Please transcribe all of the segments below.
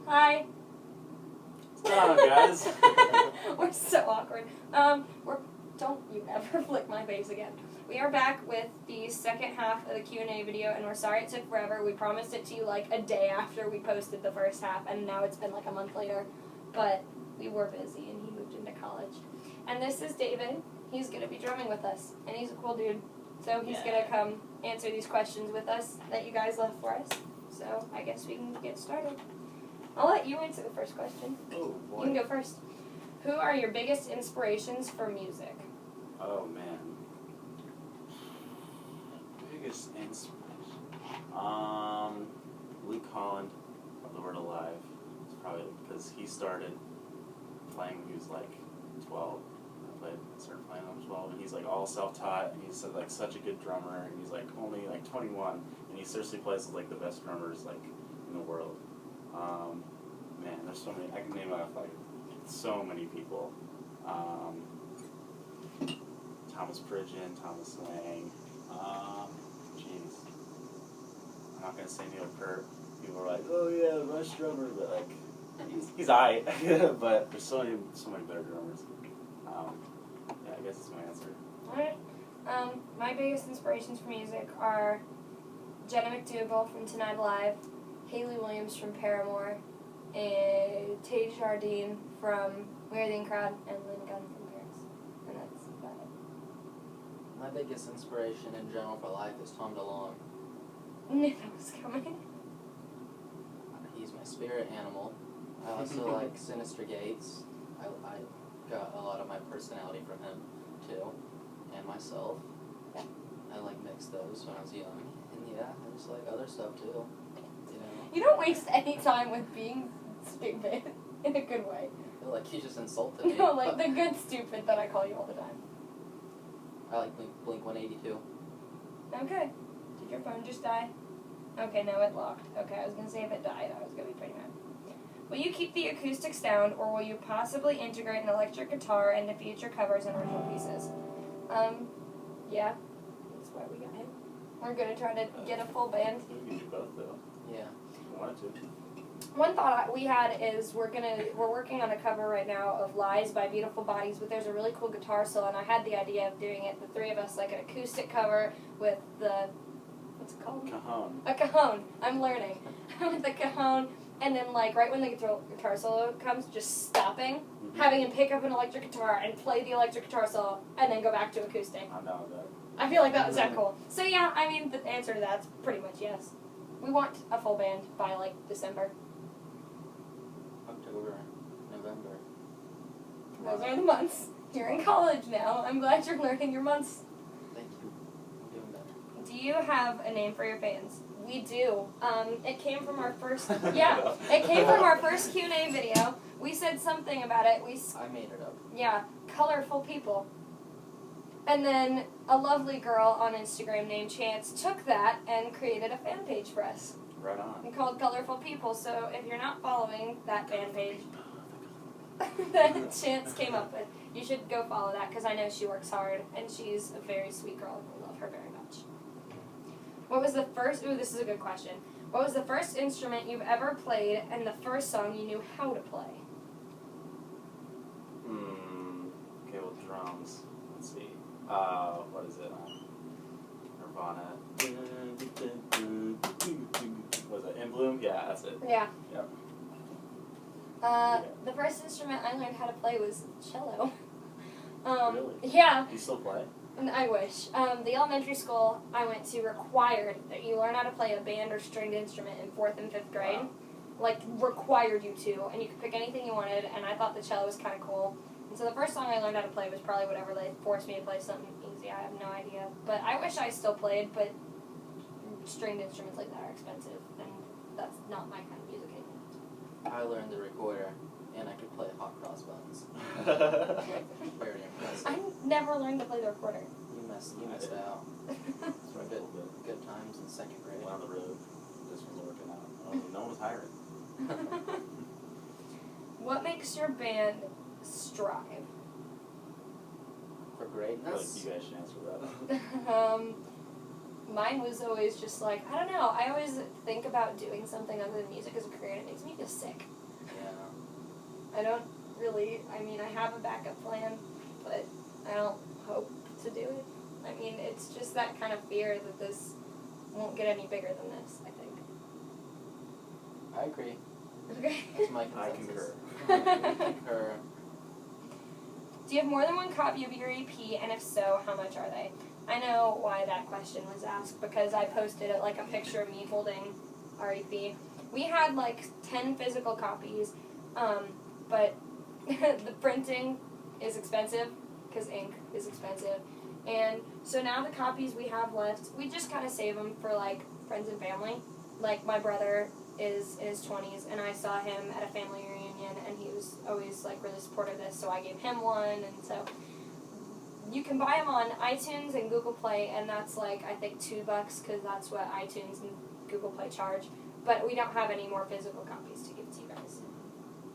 Hi. What's going on, guys? We're so awkward. Don't you ever flick my face again. We are back with the second half of the Q&A video, and we're sorry it took forever. We promised it to you like a day after we posted the first half, and now it's been like a month later. But we were busy, and he moved into college. And this is David. He's going to be drumming with us, and he's a cool dude. So he's going to come answer these questions with us that you guys left for us. So I guess we can get started. I'll let you answer the first question. Oh, boy. You can go first. Who are your biggest inspirations for music? Oh, man. Biggest inspiration. Luke Holland of The Word Alive. It's probably because he started playing when he was like 12. I started playing when I was 12, and he's like all self-taught, and he's like such a good drummer, and he's like only like 21, and he seriously plays with like the best drummers like in the world. Man, there's so many. I can name off like so many people. Thomas Pridgeon, Thomas Lang. Jeez, I'm not gonna say Neil Peart. People are like, oh yeah, Rush drummer, but like he's aight. But there's so many better drummers. Yeah, I guess that's my answer. Alright. My biggest inspirations for music are Jenna McDougall from Tonight Alive, Hayley Williams from Paramore, and Tay Jardine from We Are the In Crowd, and Lynn Gunn from Paris. And that's about it. My biggest inspiration in general for life is Tom DeLonge. Knew that was coming. He's my spirit animal. I also like Sinister Gates. I got a lot of my personality from him, too. And myself. I mixed those when I was young. And yeah, I just like other stuff, too. You know? You don't waste any time with being stupid in a good way. I feel like you just insulted me. No, like the good stupid that I call you all the time. I like Blink 182. Okay. Did your phone just die? Okay, no, it locked. Okay, I was going to say if it died, I was going to be pretty mad. Will you keep the acoustic sound, or will you possibly integrate an electric guitar into future covers and original pieces? Yeah. That's why we got him. We're going to try to get a full band. We can do both, though. Yeah. If you wanted to. One thought we had is we're working on a cover right now of Lies by Beautiful Bodies, but there's a really cool guitar solo, and I had the idea of doing it, the three of us, like an acoustic cover with the, what's it called? Cajon. A cajon. I'm learning. With the cajon, and then like right when the guitar solo comes, just stopping, having him pick up an electric guitar and play the electric guitar solo, and then go back to acoustic. I'm down with that. I feel like that would sound cool. So yeah, I mean the answer to that's pretty much yes. We want a full band by like December. October, November. Those are the months. You're in college now. I'm glad you're learning your months. Thank you. I'm doing better. Do you have a name for your fans? We do. It came from our first. Yeah, it came from our first Q&A video. We said something about it. I made it up. Yeah, colorful people. And then a lovely girl on Instagram named Chance took that and created a fan page for us. Right on. Called Colorful People. So if you're not following that fan page that Chance came up with, you should go follow that because I know she works hard and she's a very sweet girl and we love her very much. What was the first, this is a good question. What was the first instrument you've ever played and the first song you knew how to play? Okay, well, drums. Let's see. What is it? Nirvana. Was it In Bloom? Yeah, that's it. Yeah. Yep. The first instrument I learned how to play was cello. Really? Yeah. Do you still play? I wish. The elementary school I went to required that you learn how to play a band or stringed instrument in 4th and 5th grade. Wow. Like, required you to, and you could pick anything you wanted, and I thought the cello was kind of cool. And so the first song I learned how to play was probably whatever they forced me to play something easy. I have no idea. But I wish I still played, but stringed instruments like that are expensive, and that's not my kind of music anymore. I learned the recorder, and I could play Hot Cross Buns. Very impressive. I never learned to play the recorder. You missed out. Good times in 2nd grade. Went on the road. This was working out. No one was hiring. What makes your band strive? For I feel greatness? like you guys should answer that. mine was always just like, I don't know, I always think about doing something other than music as a career and it makes me feel sick. Yeah. I don't really, I mean, I have a backup plan, but I don't hope to do it. I mean, it's just that kind of fear that this won't get any bigger than this, I think. I agree. Okay. That's my I consensus. concur. We concur. Do you have more than one copy of your EP, and if so, how much are they? I know why that question was asked, because I posted like a picture of me holding our EP. We had like 10 physical copies, but the printing is expensive, because ink is expensive. And so now the copies we have left, we just kind of save them for like friends and family. Like my brother is in his 20s, and I saw him at a family reunion, and he was always like really supportive of this, so I gave him one. And so you can buy them on iTunes and Google Play, and that's like I think $2 because that's what iTunes and Google Play charge. But we don't have any more physical copies to give to you guys.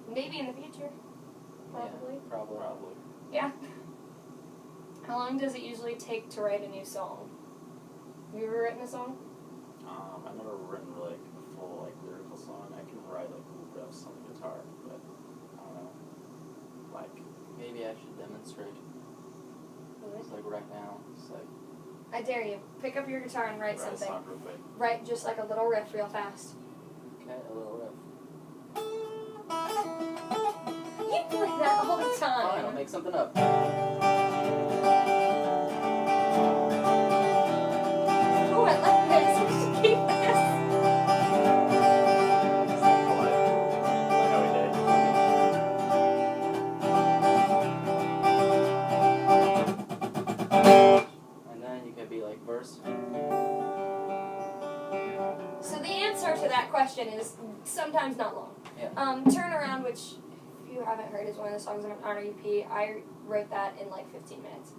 Maybe in the future. Probably. Yeah, probably. Yeah. How long does it usually take to write a new song? Have you ever written a song? I've never written like a full like lyrical song. I can write like little riffs on the guitar, but I don't know. Like Maybe I should demonstrate. It's like right now. It's like I dare you. Pick up your guitar and write a something. song real quick. Write just like a little riff real fast. okay, a little riff. You play that all the time. Fine, I'll make something up. Oh, I like this. We should keep this. Is that polite? Like how we And then you could be like verse. So the answer to that question is sometimes not long. Yeah. Turn Around, which if you haven't heard is one of the songs on our EP, I wrote that in like 15 minutes.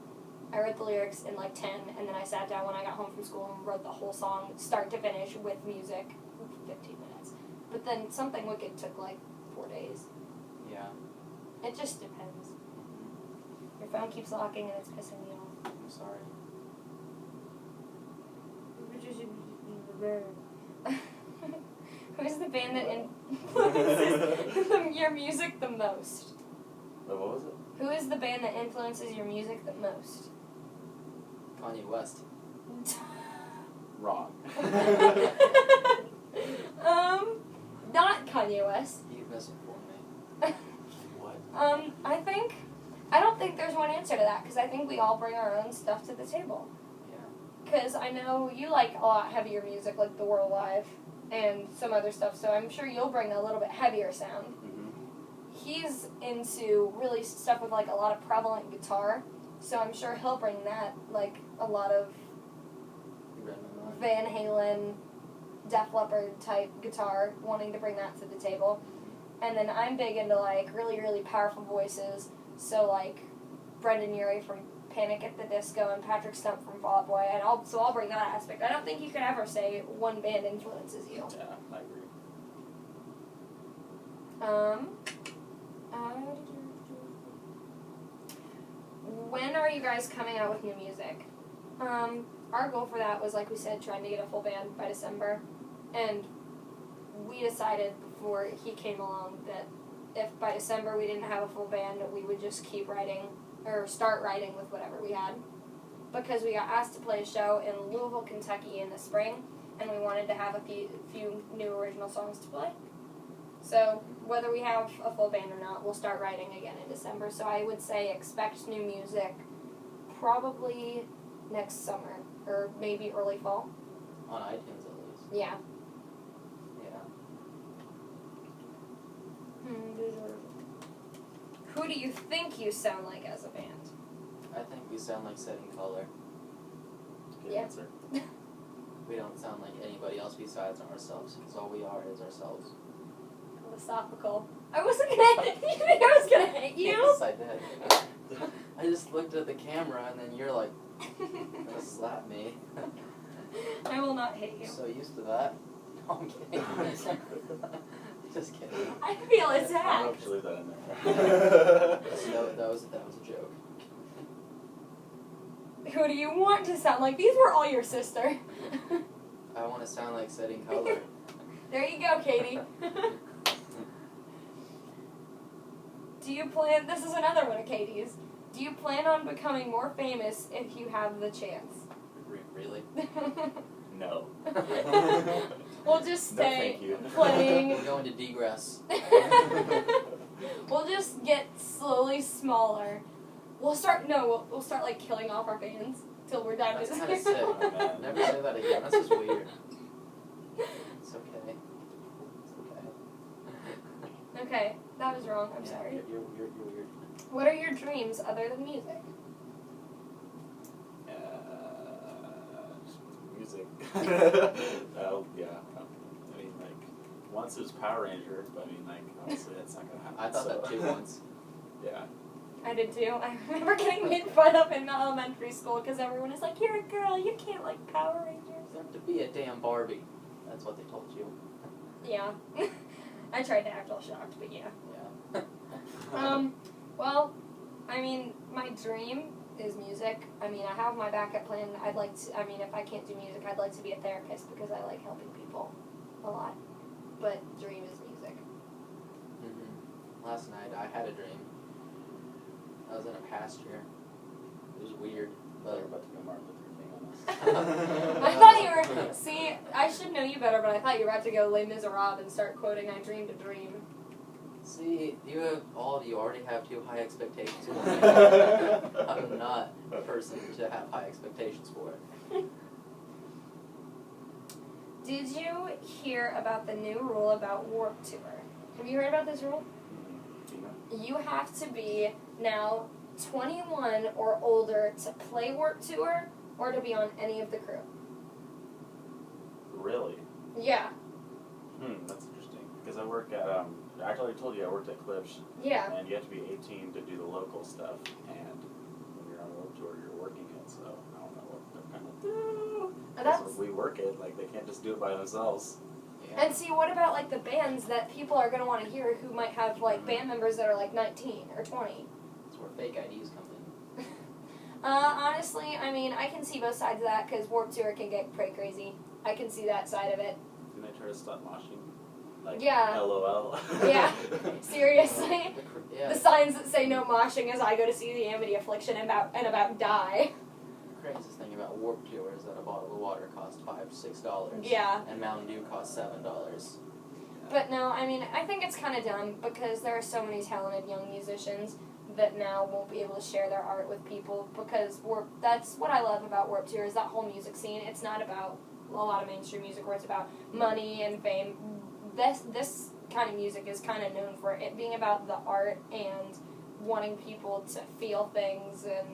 I wrote the lyrics in like 10, and then I sat down when I got home from school and wrote the whole song, start to finish, with music, 15 minutes. But then Something Wicked took like 4 days. Yeah. It just depends. Your phone keeps locking and it's pissing me off. I'm sorry. Who's the band that influences your music the most? Wait, what was it? Who is the band that influences your music the most? Kanye West. Wrong. Not Kanye West. You misinformed me. What? I don't think there's one answer to that, because I think we all bring our own stuff to the table. Yeah. Because I know you like a lot heavier music, like The World Live and some other stuff, so I'm sure you'll bring a little bit heavier sound. Mm-hmm. He's into really stuff with like a lot of prevalent guitar, so I'm sure he'll bring that, like a lot of You read my mind. Van Halen, Def Leppard type guitar, wanting to bring that to the table. And then I'm big into like really, really powerful voices, so like Brendan Urie from Panic at the Disco and Patrick Stump from Fall Out Boy, and I'll bring that aspect. I don't think you could ever say one band influences you. Yeah, I agree. When are you guys coming out with new music? Our goal for that was, like we said, trying to get a full band by December, and we decided before he came along that if by December we didn't have a full band, we would just keep writing, or start writing with whatever we had, because we got asked to play a show in Louisville, Kentucky in the spring, and we wanted to have a few new original songs to play. So whether we have a full band or not, we'll start writing again in December. So I would say expect new music probably next summer, or maybe early fall. On iTunes at least. Yeah. Yeah. Who do you think you sound like as a band? I think we sound like Setting Color. Good Yeah. answer. We don't sound like anybody else besides ourselves, because all we are is ourselves. Philosophical. I wasn't gonna. You think I was gonna hate you? Yes, I did. I just looked at the camera and then you're like, gonna slap me. I will not hate you. I'm so used to that. No, I'm kidding. Just kidding. I feel I don't know attacked. if you leave that in there. That was a joke. Who do you want to sound like? These were all your sister. I want to sound like Setting Color. There you go, Katie. Do you plan... This is another one of Katie's. Do you plan on becoming more famous if you have the chance? Really? No. We'll just No, stay thank you. playing. We're going to degress. We'll just get slowly smaller. We'll start like killing off our fans till we're done. That's with kind of this. sick. Oh, man. Never say that again. This is weird. It's okay. It's okay. Okay, that was wrong. I'm Yeah, sorry. You're weird. What are your dreams other than music? Just music. Yeah. I mean, like, once it was Power Ranger, but I mean, like, obviously that's not gonna happen. I thought that so. too once. Yeah. I did too. I remember getting made fun of in elementary school because everyone is like, "You're a girl, you can't like Power Rangers." You have to be a damn Barbie. That's what they told you. Yeah. I tried to act all shocked, but yeah. Yeah. Well, I mean, my dream is music. I mean, I have my backup plan. I'd like to, I mean, if I can't do music, I'd like to be a therapist because I like helping people a lot. But dream is music. Last night I had a dream. I was in a pasture. It was weird, They're but about to go Martin Luther King on us. I thought you were, see, I should know you better, but I thought you were about to go Les Miserables and start quoting I Dreamed a Dream. see, all of you already have too high expectations for me. I'm not a person to have high expectations for. Did you hear about the new rule about Warped Tour? Have you heard about this rule? You have to be now 21 or older to play Warped Tour or to be on any of the crew. Really? Yeah. That's interesting. Because I work at, I already told you I worked at Clips. Yeah. And you have to be 18 to do the local stuff. And when you're on a road tour, you're working it. So I don't know what they're going to do. That's, We work it. Like, they can't just do it by themselves. Yeah. and see, what about like the bands that people are going to want to hear who might have like band members that are like 19 or 20? That's where fake IDs come in. Honestly, I mean, I can see both sides of that because Warped Tour can get pretty crazy. I can see that side of it. Didn't they try to stop moshing? Like, Yeah. LOL. Yeah. Seriously. Yeah. The signs that say no moshing as I go to see the Amity Affliction and about die. The craziest thing about Warped Tour is that a bottle of water costs $5-6. Yeah. And Mountain Dew costs $7. But no, I mean, I think it's kind of dumb because there are so many talented young musicians that now won't be able to share their art with people because that's what I love about Warped Tour is that whole music scene. It's not about a lot of mainstream music where it's about money and fame. This kind of music is kind of known for it being about the art and wanting people to feel things. And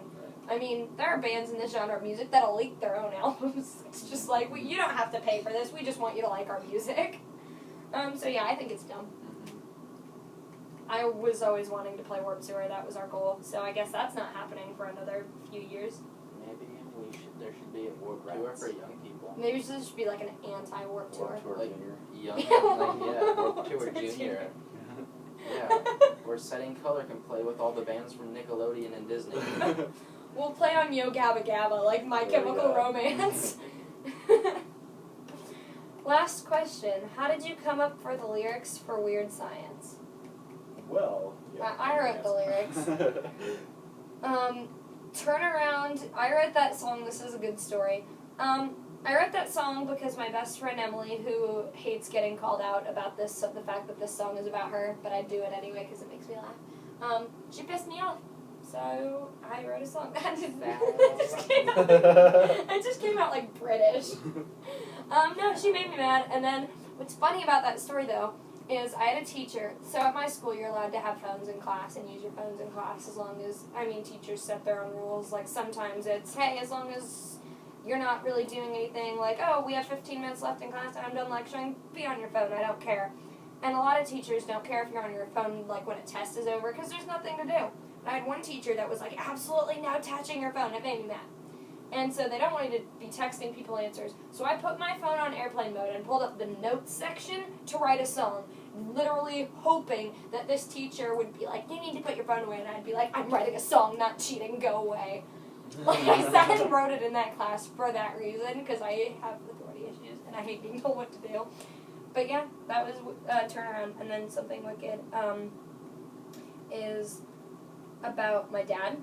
I mean, there are bands in this genre of music that'll leak their own albums. It's just like, you don't have to pay for this. We just want you to like our music. So yeah, I think it's dumb. I was always wanting to play Warped Tour. That was our goal. So I guess that's not happening for another few years. Maybe there should be a Warped Tour for young people. Maybe this should be like an anti-Warped Tour. Warped Tour Like, Junior. Warped Tour Junior. Yeah, where Setting Color can play with all the bands from Nickelodeon and Disney. We'll play on Yo Gabba Gabba, like My There we Chemical go. Romance. Last question. How did you come up for the lyrics for Weird Science? Well, yeah. I wrote the lyrics. Turn Around. I wrote that song. This is a good story. I wrote that song because my best friend Emily, who hates getting called out about the fact that this song is about her, but I do it anyway because it makes me laugh. She pissed me off, so I wrote a song. It just came out like British. No, she made me mad, and then what's funny about that story though is I had a teacher. So at my school, you're allowed to have phones in class and use your phones in class as long as, teachers set their own rules. Like sometimes it's, hey, as long as you're not really doing anything, like, oh, we have 15 minutes left in class and I'm done lecturing, be on your phone, I don't care. And a lot of teachers don't care if you're on your phone, like, when a test is over, because there's nothing to do. And I had one teacher that was like, absolutely not touching your phone. It made me mad. And so they don't want you to be texting people answers. So I put my phone on airplane mode and pulled up the notes section to write a song, literally hoping that this teacher would be like, you need to put your phone away. And I'd be like, I'm writing a song, not cheating, go away. Like, I sat and wrote it in that class for that reason, because I have authority issues, and I hate being told what to do. But yeah, that was Turnaround. And then Something Wicked is about my dad,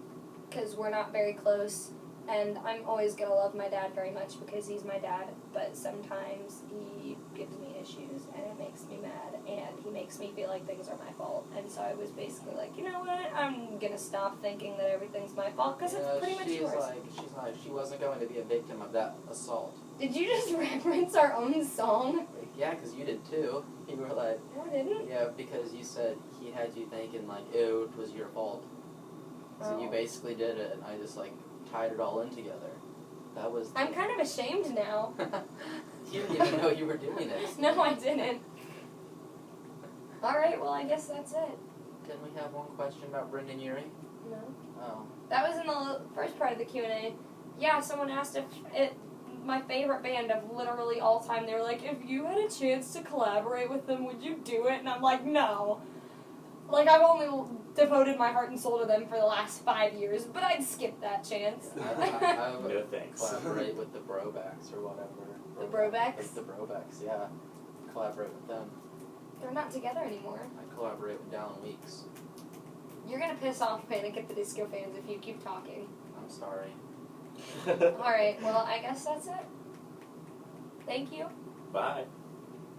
because we're not very close, and I'm always going to love my dad very much because he's my dad, but sometimes he gives me issues, and it makes me mad, and he makes me feel like things are my fault. And so I was basically like, you know what, I'm going to stop thinking that everything's my fault, because it's pretty much yours. She wasn't going to be a victim of that assault. Did you just reference our own song? Yeah, because you did too. You were like... No, I didn't. Yeah, because you said he had you thinking, like, ew, it was your fault. So you basically did it, and I just, like, tied it all in together. That was... I'm kind of ashamed now. You didn't even know you were doing it. No, I didn't. Alright, well, I guess that's it. Didn't we have one question about Brendan Urie? No. Oh. That was in the first part of the Q&A. Yeah, someone asked if my favorite band of literally all time, they were like, if you had a chance to collaborate with them, would you do it? And I'm like, no. Like, I've only devoted my heart and soul to them for the last 5 years, but I'd skip that chance. I would No thanks. collaborate with the Brobacks or whatever. The Brobacks? Like the Brobacks, yeah. Collaborate with them. They're not together anymore. I collaborate with Dallin Weeks. You're gonna piss off Panic at the Disco fans if you keep talking. I'm sorry. Alright, well, I guess that's it. Thank you. Bye.